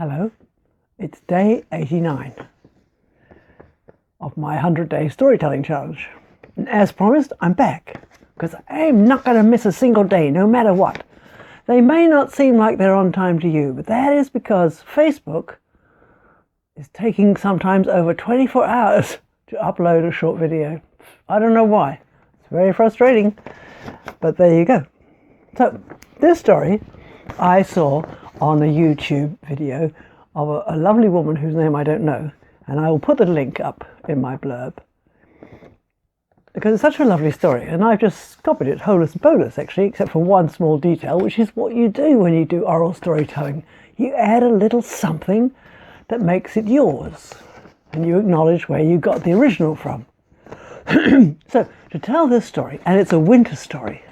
Hello, it's day 89 of my 100-day storytelling challenge. And as promised, I'm back because I'm not going to miss a single day, no matter what. They may not seem like they're on time to you, but that is because Facebook is taking sometimes over 24 hours to upload a short video. I don't know why. It's very frustrating, but there you go. So this story I saw on a YouTube video of a lovely woman whose name I don't know, and I will put the link up in my blurb because it's such a lovely story, and I've just copied it holus bolus actually, except for one small detail, which is what you do when you do oral storytelling. You add a little something that makes it yours, and you acknowledge where you got the original from. So to tell this story, and it's a winter story,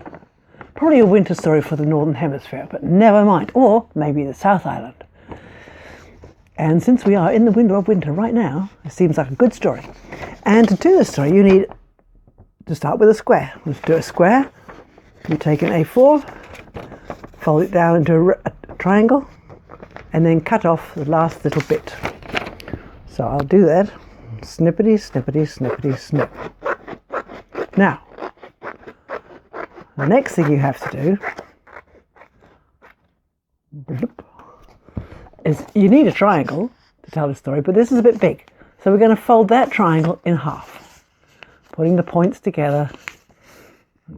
probably a winter story for the Northern Hemisphere, but never mind, or maybe the South Island. And since we are in the window of winter right now, it seems like a good story. And to do this story, you need to start with a square. Let's do a square. You take an A4, fold it down into a triangle, and then cut off the last little bit. So I'll do that. Snippety, snippety, snippety, snip. Now, the next thing you have to do is you need a triangle to tell the story, but this is a bit big. So we're going to fold that triangle in half, putting the points together,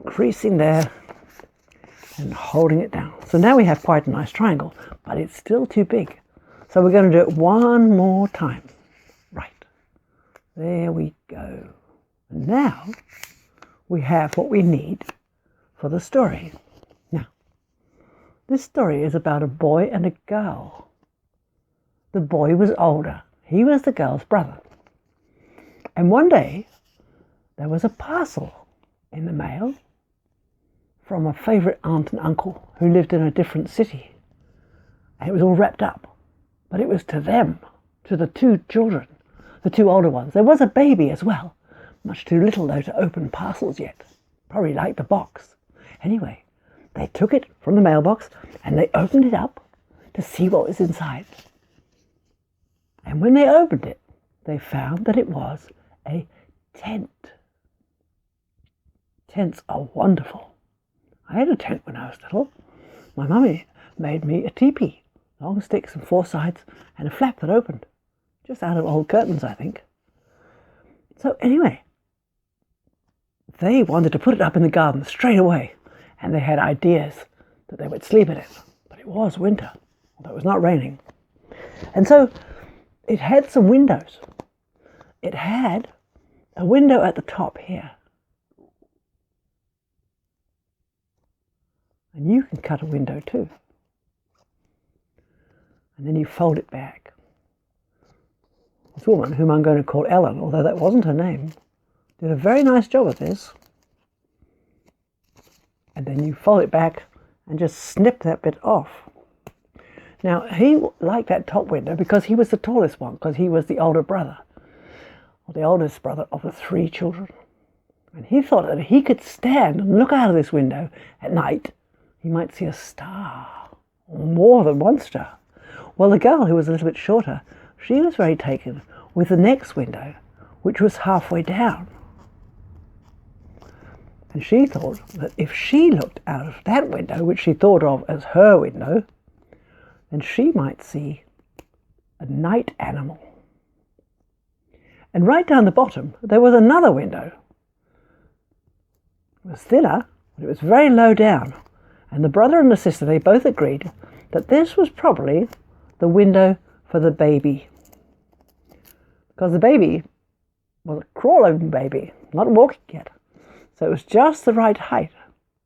creasing there, and holding it down. So now we have quite a nice triangle, but it's still too big. So we're going to do it one more time. Right. There we go. And now we have what we need for the story. Now, this story is about a boy and a girl. The boy was older. He was the girl's brother. And one day, there was a parcel in the mail from a favourite aunt and uncle who lived in a different city. And it was all wrapped up. But it was to them, to the two children, the two older ones. There was a baby as well, much too little though to open parcels yet. Probably liked the box. Anyway, they took it from the mailbox and they opened it up to see what was inside. And when they opened it, they found that it was a tent. Tents are wonderful. I had a tent when I was little. My mummy made me a teepee, long sticks and four sides, and a flap that opened, just out of old curtains, I think. So anyway, they wanted to put it up in the garden straight away, and they had ideas that they would sleep in it. But it was winter, although it was not raining. And so it had some windows. It had a window at the top here. And you can cut a window too. And then you fold it back. This woman, whom I'm going to call Ellen, although that wasn't her name, did a very nice job of this. And then you fold it back and just snip that bit off. Now, he liked that top window because he was the tallest one, because he was the older brother, or the oldest brother of the three children. And he thought that if he could stand and look out of this window at night, he might see a star, or more than one star. Well, the girl, who was a little bit shorter, she was very taken with the next window, which was halfway down. And she thought that if she looked out of that window, which she thought of as her window, then she might see a night animal. And right down the bottom, there was another window. It was thinner, but it was very low down. And the brother and the sister, they both agreed that this was probably the window for the baby. Because the baby was a crawling baby, not walking yet. So it was just the right height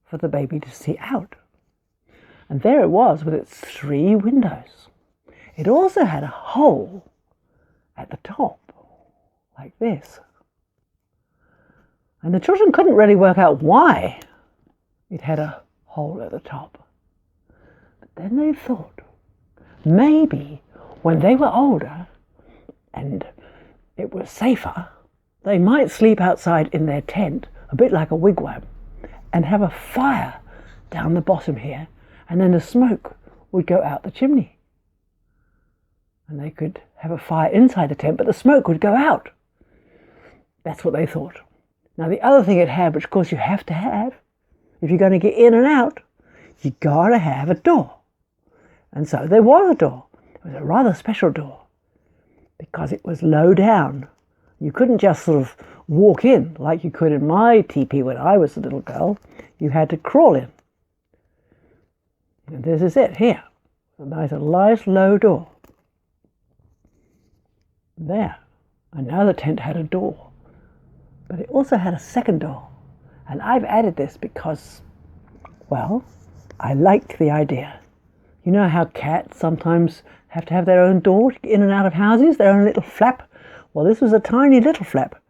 for the baby to see out. And there it was with its three windows. It also had a hole at the top, like this. And the children couldn't really work out why it had a hole at the top. But then they thought, maybe when they were older and it was safer, they might sleep outside in their tent, a bit like a wigwam, and have a fire down the bottom here, and then the smoke would go out the chimney. and they could have a fire inside the tent, but the smoke would go out. That's what they thought. Now, the other thing it had, which of course you have to have, if you're going to get in and out, you got to have a door. And so there was a door. It was a rather special door because it was low down. You couldn't just sort of walk in like you could in my teepee when I was a little girl. You had to crawl in. And this is it here. A nice low door. There. And now the tent had a door. But it also had a second door. And I've added this because, well, I liked the idea. You know how cats sometimes have to have their own door to get in and out of houses, their own little flap? Well, this was a tiny little flap.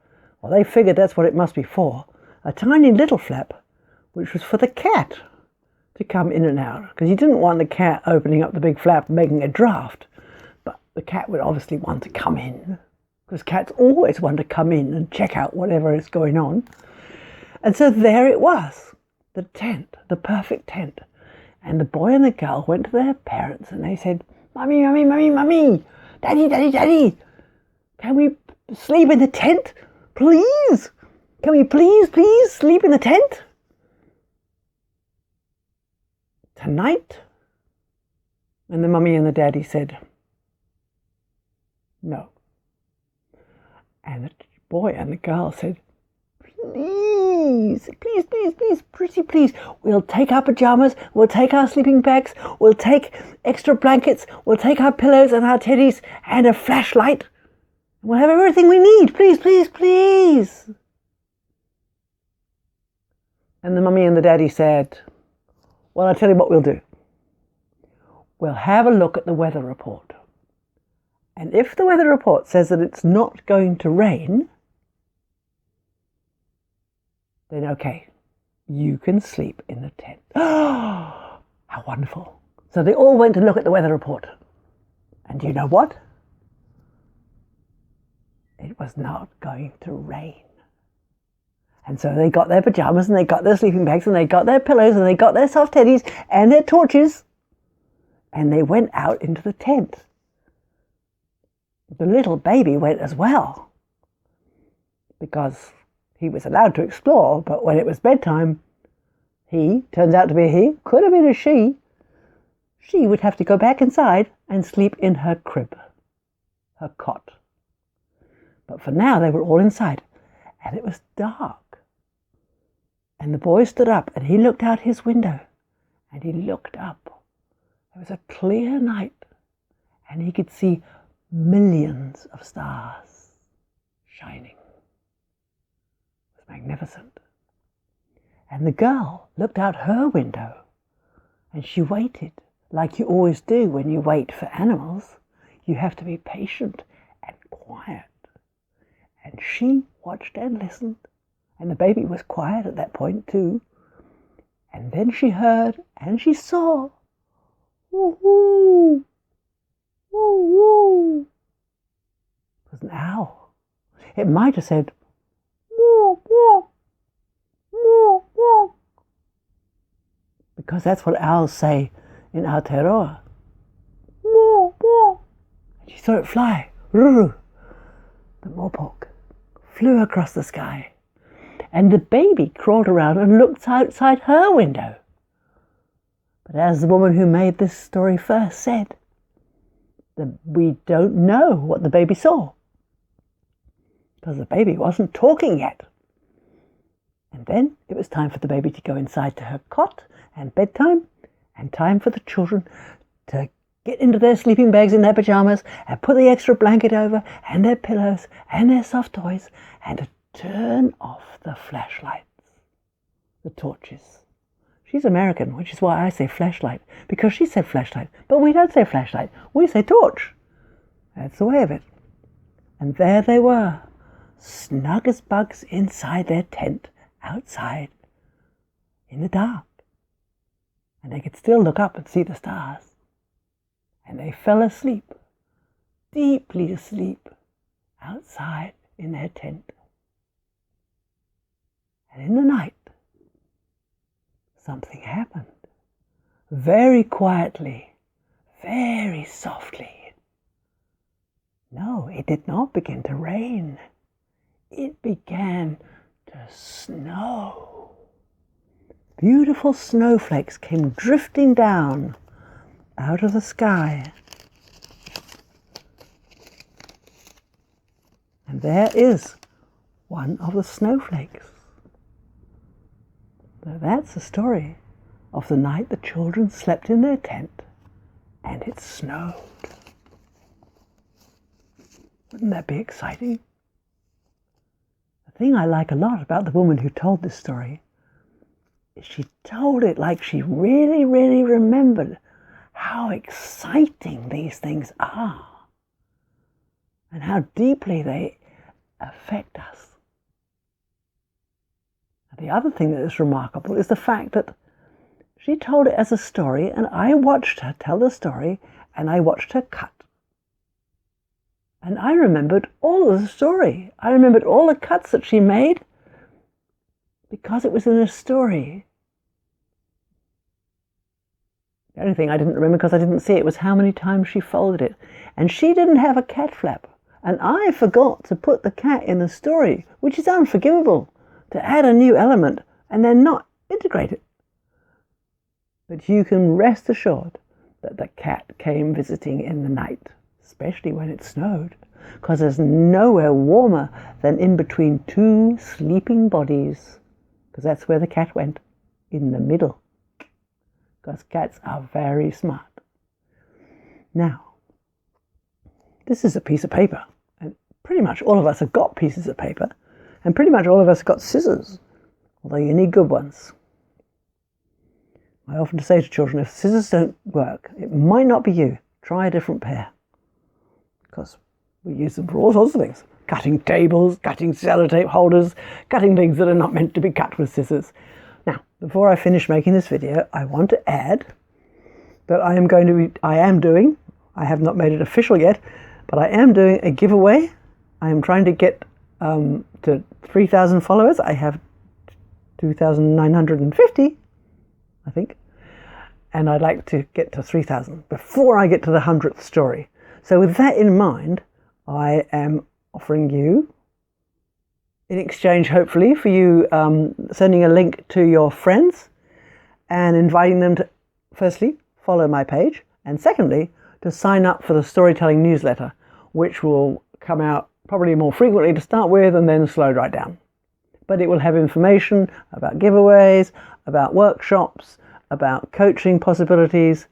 Well, they figured that's what it must be for. A tiny little flap, which was for the cat to come in and out. Because you didn't want the cat opening up the big flap and making a draft. But the cat would obviously want to come in. Because cats always want to come in and check out whatever is going on. And so there it was, the tent, the perfect tent. And the boy and the girl went to their parents and they said, "Mummy, Mummy, Mummy, Mummy, Daddy, Daddy, Daddy, can we sleep in the tent? Please? Can we please sleep in the tent tonight?" And the mummy and the daddy said, "No." And the boy and the girl said, "Please, please, please, please, pretty please. We'll take our pajamas, we'll take our sleeping bags, we'll take extra blankets, we'll take our pillows and our teddies and a flashlight. We'll have everything we need. Please, please, please." And the mummy and the daddy said, "Well, I'll tell you what we'll do. We'll have a look at the weather report. And if the weather report says that it's not going to rain, then okay, you can sleep in the tent." Oh, how wonderful. So they all went to look at the weather report. And do you know what? It was not going to rain. And so they got their pajamas and they got their sleeping bags and they got their pillows and they got their soft teddies and their torches and they went out into the tent. The little baby went as well because he was allowed to explore, but when it was bedtime, turns out to be he, could have been a she would have to go back inside and sleep in her crib, her cot. But for now they were all inside and it was dark. And the boy stood up and he looked out his window and he looked up. It was a clear night and he could see millions of stars shining. It was magnificent. And the girl looked out her window and she waited like you always do when you wait for animals. You have to be patient and quiet. And she watched and listened. And the baby was quiet at that point too. And then she heard and she saw. Woo woo! Woo woo! It was an owl. It might have said, "Woo woo! Woo woo!" Because that's what owls say in Aotearoa. Woo woo! And she saw it fly. Ruru! The mopoke flew across the sky. And the baby crawled around and looked outside her window. But as the woman who made this story first said, we don't know what the baby saw. Because the baby wasn't talking yet. And then it was time for the baby to go inside to her cot and bedtime, and time for the children to get into their sleeping bags in their pajamas and put the extra blanket over and their pillows and their soft toys and to turn off the flashlights, the torches. She's American, which is why I say flashlight, because she said flashlight, but we don't say flashlight, we say torch. That's the way of it. And there they were, snug as bugs inside their tent, outside, in the dark. And they could still look up and see the stars. And they fell asleep, deeply asleep, outside in their tent. And in the night, something happened. Very quietly, very softly. No, it did not begin to rain. It began to snow. Beautiful snowflakes came drifting down out of the sky. And there is one of the snowflakes. So that's the story of the night the children slept in their tent and it snowed. Wouldn't that be exciting? The thing I like a lot about the woman who told this story is she told it like she really, really remembered how exciting these things are and how deeply they affect us. The other thing that is remarkable is the fact that she told it as a story, and I watched her tell the story, and I watched her cut. And I remembered all of the story. I remembered all the cuts that she made because it was in a story. The only thing I didn't remember, because I didn't see it, was how many times she folded it. And she didn't have a cat flap. And I forgot to put the cat in the story, which is unforgivable, to add a new element and then not integrate it. But you can rest assured that the cat came visiting in the night, especially when it snowed, because there's nowhere warmer than in between two sleeping bodies, because that's where the cat went, in the middle, because cats are very smart. Now, this is a piece of paper, and pretty much all of us have got pieces of paper, and pretty much all of us have got scissors, although you need good ones. I often say to children, if scissors don't work, it might not be you. Try a different pair. Because we use them for all sorts of things. Cutting tables, cutting sellotape holders, cutting things that are not meant to be cut with scissors. Now, before I finish making this video, I want to add that I am doing, I have not made it official yet, but I am doing a giveaway. I am trying to get to 3,000 followers. I have 2,950, I think, and I'd like to get to 3,000 before I get to the 100th story. So with that in mind, I am offering you, in exchange hopefully for you sending a link to your friends and inviting them to, firstly, follow my page, and secondly, to sign up for the storytelling newsletter, which will come out probably more frequently to start with and then slow right down. But it will have information about giveaways, about workshops, about coaching possibilities,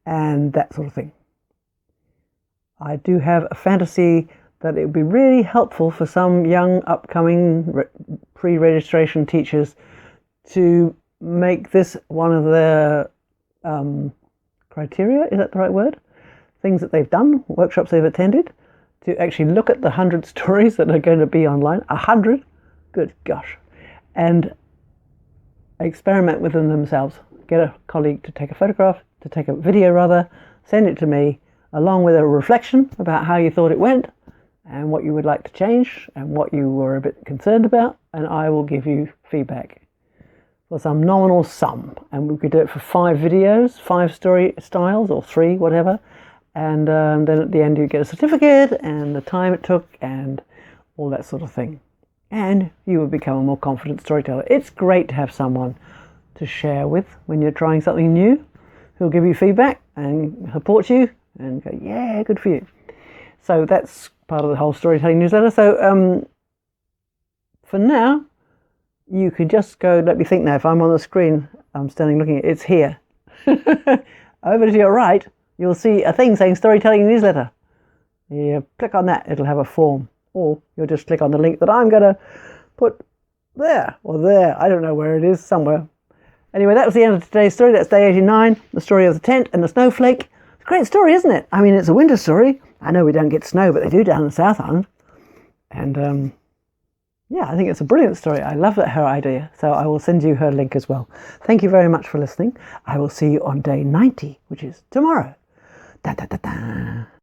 and that sort of thing. I do have a fantasy that it would be really helpful for some young upcoming pre-registration teachers to make this one of their criteria, is that the right word? Things that they've done, workshops they've attended, to actually look at the 100 stories that are going to be online. 100? Good gosh. And experiment with them themselves. Get a colleague to take a video rather, send it to me, along with a reflection about how you thought it went and what you would like to change and what you were a bit concerned about, and I will give you feedback for some nominal sum. And we could do it for 5 videos, 5 story styles, or 3, whatever. And then at the end you get a certificate and the time it took and all that sort of thing. And you will become a more confident storyteller. It's great to have someone to share with when you're trying something new, who'll give you feedback and support you and go, yeah, good for you. So that's part of the whole storytelling newsletter. So for now, you could just go, let me think now, if I'm on the screen, I'm standing looking at it, it's here. Over to your right, you'll see a thing saying storytelling newsletter. You click on that, it'll have a form. Or you'll just click on the link that I'm going to put there or there. I don't know where it is, somewhere. Anyway, that was the end of today's story. That's day 89, the story of the tent and the snowflake. It's a great story, isn't it? I mean, it's a winter story. I know we don't get snow, but they do down in the South Island. And yeah, I think it's a brilliant story. I love her idea. So I will send you her link as well. Thank you very much for listening. I will see you on day 90, which is tomorrow. Da, da, da, da.